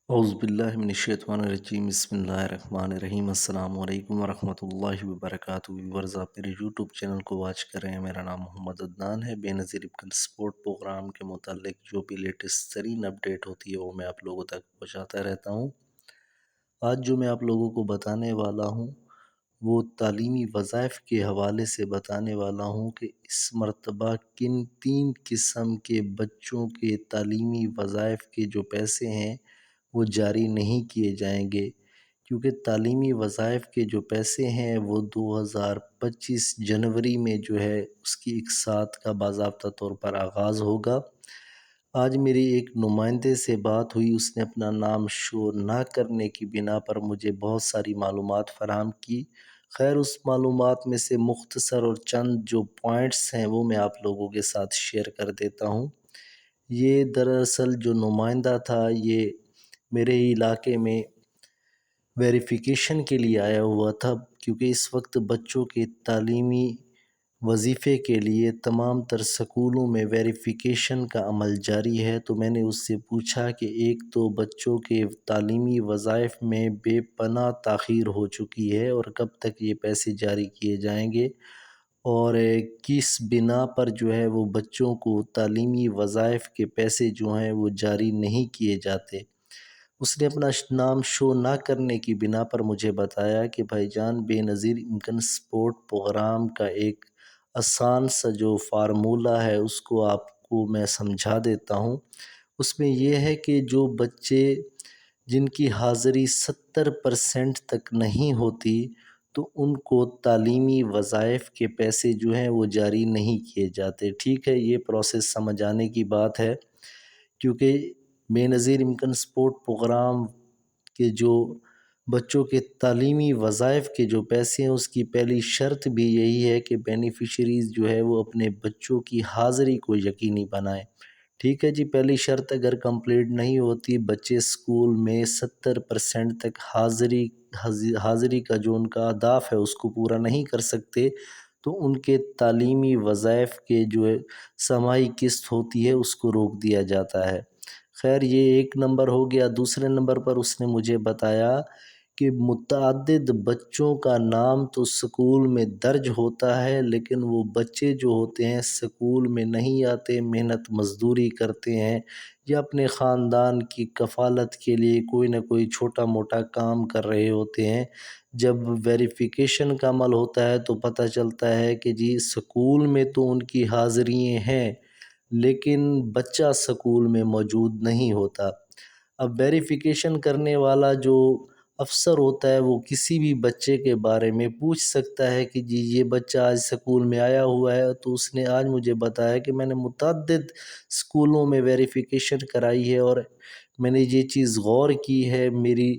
اعوذ باللہ من الشیطان الرجیم بسم اللہ الرحمن الرحیم السلام علیکم ورحمۃ اللہ وبرکاتہ ویورز، آپ میرے یوٹیوب چینل کو واچ کر رہے ہیں۔ میرا نام محمد عدنان ہے۔ بے نظیر امکان سپورٹ پروگرام کے متعلق جو بھی لیٹسٹ ترین اپڈیٹ ہوتی ہے وہ میں آپ لوگوں تک پہنچاتا رہتا ہوں۔ آج جو میں آپ لوگوں کو بتانے والا ہوں وہ تعلیمی وظائف کے حوالے سے بتانے والا ہوں کہ اس مرتبہ کن 3 قسم کے بچوں کے تعلیمی وظائف کے جو پیسے ہیں وہ جاری نہیں کیے جائیں گے، کیونکہ تعلیمی وظائف کے جو پیسے ہیں وہ 2025 جنوری میں جو ہے اس کی اقساط کا باضابطہ طور پر آغاز ہوگا۔ آج میری ایک نمائندے سے بات ہوئی، اس نے اپنا نام شو نہ کرنے کی بنا پر مجھے بہت ساری معلومات فراہم کی۔ خیر، اس معلومات میں سے مختصر اور چند جو پوائنٹس ہیں وہ میں آپ لوگوں کے ساتھ شیئر کر دیتا ہوں۔ یہ دراصل جو نمائندہ تھا یہ میرے علاقے میں ویریفیکیشن کے لیے آیا ہوا تھا، کیونکہ اس وقت بچوں کے تعلیمی وظیفے کے لیے تمام تر سکولوں میں ویریفیکیشن کا عمل جاری ہے۔ تو میں نے اس سے پوچھا کہ ایک تو بچوں کے تعلیمی وظائف میں بے پناہ تاخیر ہو چکی ہے اور کب تک یہ پیسے جاری کیے جائیں گے، اور کس بنا پر جو ہے وہ بچوں کو تعلیمی وظائف کے پیسے جو ہیں وہ جاری نہیں کیے جاتے۔ اس نے اپنا نام شو نہ کرنے کی بنا پر مجھے بتایا کہ بھائی جان، بے نظیر امکان سپورٹ پروگرام کا ایک آسان سا جو فارمولہ ہے اس کو آپ کو میں سمجھا دیتا ہوں۔ اس میں یہ ہے کہ جو بچے جن کی حاضری 70% تک نہیں ہوتی تو ان کو تعلیمی وظائف کے پیسے جو ہیں وہ جاری نہیں کیے جاتے۔ ٹھیک ہے، یہ پروسیس سمجھ آنے کی بات ہے، کیونکہ بے نظیر امکان سپورٹ پروگرام کے جو بچوں کے تعلیمی وظائف کے جو پیسے ہیں اس کی پہلی شرط بھی یہی ہے کہ بینیفیشریز جو ہے وہ اپنے بچوں کی حاضری کو یقینی بنائیں۔ ٹھیک ہے جی، پہلی شرط اگر کمپلیٹ نہیں ہوتی، بچے اسکول میں 70% تک حاضری کا جو ان کا اہداف ہے اس کو پورا نہیں کر سکتے تو ان کے تعلیمی وظائف کے جو سماعی قسط ہوتی ہے اس کو روک دیا جاتا ہے۔ خیر، یہ ایک نمبر ہو گیا۔ دوسرے نمبر پر اس نے مجھے بتایا کہ متعدد بچوں کا نام تو سکول میں درج ہوتا ہے، لیکن وہ بچے جو ہوتے ہیں سکول میں نہیں آتے، محنت مزدوری کرتے ہیں یا اپنے خاندان کی کفالت کے لیے کوئی نہ کوئی چھوٹا موٹا کام کر رہے ہوتے ہیں۔ جب ویریفیکیشن کا عمل ہوتا ہے تو پتہ چلتا ہے کہ جی سکول میں تو ان کی حاضریاں ہیں لیکن بچہ سکول میں موجود نہیں ہوتا۔ اب ویریفیکیشن کرنے والا جو افسر ہوتا ہے وہ کسی بھی بچے کے بارے میں پوچھ سکتا ہے کہ جی یہ بچہ آج سکول میں آیا ہوا ہے، تو اس نے آج مجھے بتایا کہ میں نے متعدد سکولوں میں ویریفیکیشن کرائی ہے اور میں نے یہ چیز غور کی ہے، میری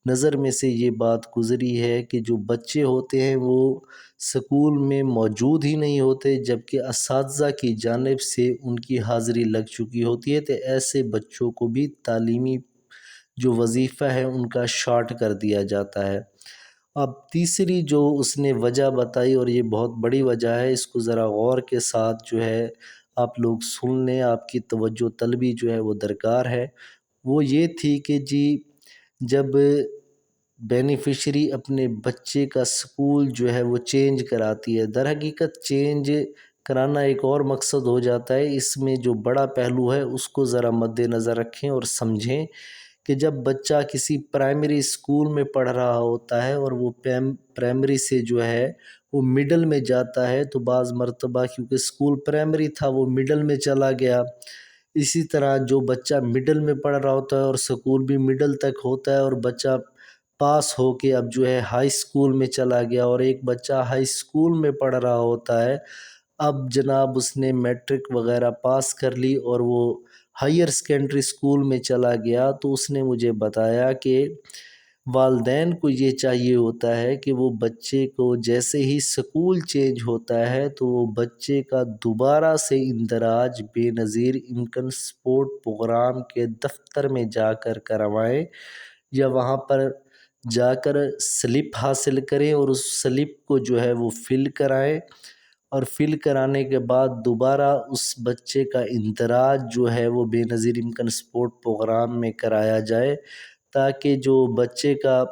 نظر میں سے یہ بات گزری ہے کہ جو بچے ہوتے ہیں وہ سکول میں موجود ہی نہیں ہوتے، جبکہ اساتذہ کی جانب سے ان کی حاضری لگ چکی ہوتی ہے، تو ایسے بچوں کو بھی تعلیمی جو وظیفہ ہے ان کا شارٹ کر دیا جاتا ہے۔ اب تیسری جو اس نے وجہ بتائی، اور یہ بہت بڑی وجہ ہے، اس کو ذرا غور کے ساتھ جو ہے آپ لوگ سن لیں، آپ کی توجہ طلبی جو ہے وہ درکار ہے۔ وہ یہ تھی کہ جی جب بینیفیشری اپنے بچے کا سکول جو ہے وہ چینج کراتی ہے، در حقیقت چینج کرانا ایک اور مقصد ہو جاتا ہے، اس میں جو بڑا پہلو ہے اس کو ذرا مد نظر رکھیں اور سمجھیں کہ جب بچہ کسی پرائمری اسکول میں پڑھ رہا ہوتا ہے اور وہ پرائمری سے جو ہے وہ مڈل میں جاتا ہے، تو بعض مرتبہ کیونکہ اسکول پرائمری تھا وہ مڈل میں چلا گیا، اسی طرح جو بچہ مڈل میں پڑھ رہا ہوتا ہے اور سکول بھی مڈل تک ہوتا ہے اور بچہ پاس ہو کے اب جو ہے ہائی اسکول میں چلا گیا، اور ایک بچہ ہائی اسکول میں پڑھ رہا ہوتا ہے، اب جناب اس نے میٹرک وغیرہ پاس کر لی اور وہ ہائر سیکنڈری اسکول میں چلا گیا، تو اس نے مجھے بتایا کہ والدین کو یہ چاہیے ہوتا ہے کہ وہ بچے کو جیسے ہی سکول چینج ہوتا ہے تو وہ بچے کا دوبارہ سے اندراج بے نظیر امکان سپورٹ پروگرام کے دفتر میں جا کر کروائیں، یا وہاں پر جا کر سلپ حاصل کریں اور اس سلپ کو جو ہے وہ فل کرائیں، اور فل کرانے کے بعد دوبارہ اس بچے کا اندراج جو ہے وہ بے نظیر امکان سپورٹ پروگرام میں کرایا جائے، تاکہ جو بچے کا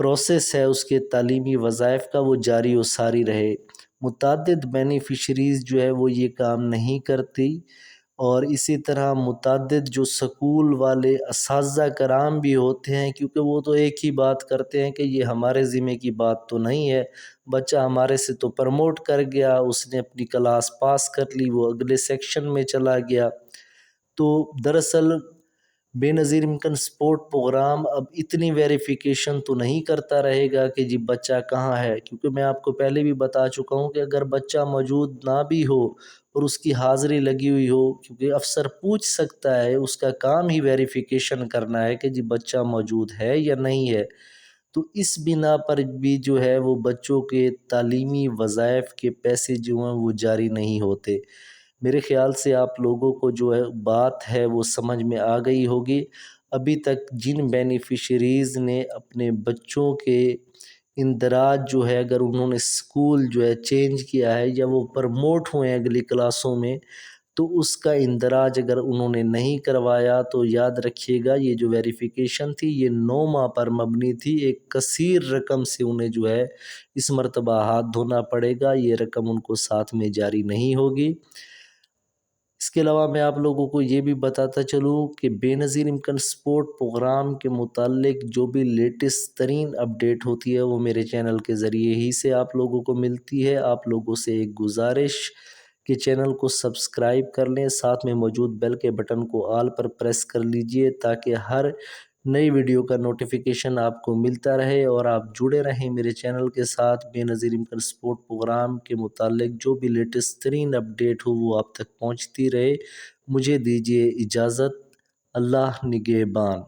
پروسیس ہے اس کے تعلیمی وظائف کا وہ جاری و ساری رہے۔ متعدد بینیفیشریز جو ہے وہ یہ کام نہیں کرتی، اور اسی طرح متعدد جو سکول والے اساتذہ کرام بھی ہوتے ہیں، کیونکہ وہ تو ایک ہی بات کرتے ہیں کہ یہ ہمارے ذمہ کی بات تو نہیں ہے، بچہ ہمارے سے تو پروموٹ کر گیا، اس نے اپنی کلاس پاس کر لی، وہ اگلے سیکشن میں چلا گیا۔ تو دراصل بے نظیر امکان سپورٹ پروگرام اب اتنی ویریفیکیشن تو نہیں کرتا رہے گا کہ جی بچہ کہاں ہے، کیونکہ میں آپ کو پہلے بھی بتا چکا ہوں کہ اگر بچہ موجود نہ بھی ہو اور اس کی حاضری لگی ہوئی ہو، کیونکہ افسر پوچھ سکتا ہے، اس کا کام ہی ویریفیکیشن کرنا ہے کہ جی بچہ موجود ہے یا نہیں ہے، تو اس بنا پر بھی جو ہے وہ بچوں کے تعلیمی وظائف کے پیسے جو ہیں وہ جاری نہیں ہوتے۔ میرے خیال سے آپ لوگوں کو جو ہے بات ہے وہ سمجھ میں آ گئی ہوگی۔ ابھی تک جن بینیفیشریز نے اپنے بچوں کے اندراج جو ہے، اگر انہوں نے اسکول جو ہے چینج کیا ہے یا وہ پرموٹ ہوئے ہیں اگلی کلاسوں میں، تو اس کا اندراج اگر انہوں نے نہیں کروایا تو یاد رکھیے گا یہ جو ویریفیکیشن تھی یہ 9 ماہ پر مبنی تھی، ایک کثیر رقم سے انہیں جو ہے اس مرتبہ ہاتھ دھونا پڑے گا، یہ رقم ان کو ساتھ میں جاری نہیں ہوگی۔ اس کے علاوہ میں آپ لوگوں کو یہ بھی بتاتا چلوں کہ بے نظیر امکان سپورٹ پروگرام کے متعلق جو بھی لیٹسٹ ترین اپڈیٹ ہوتی ہے وہ میرے چینل کے ذریعے ہی سے آپ لوگوں کو ملتی ہے۔ آپ لوگوں سے ایک گزارش کہ چینل کو سبسکرائب کر لیں، ساتھ میں موجود بیل کے بٹن کو آل پر پریس کر لیجئے تاکہ ہر نئی ویڈیو کا نوٹیفیکیشن آپ کو ملتا رہے، اور آپ جڑے رہیں میرے چینل کے ساتھ۔ بے نظیر امکان سپورٹ پروگرام کے متعلق جو بھی لیٹسٹ ترین اپڈیٹ ہو وہ آپ تک پہنچتی رہے۔ مجھے دیجیے اجازت۔ اللہ نگہبان۔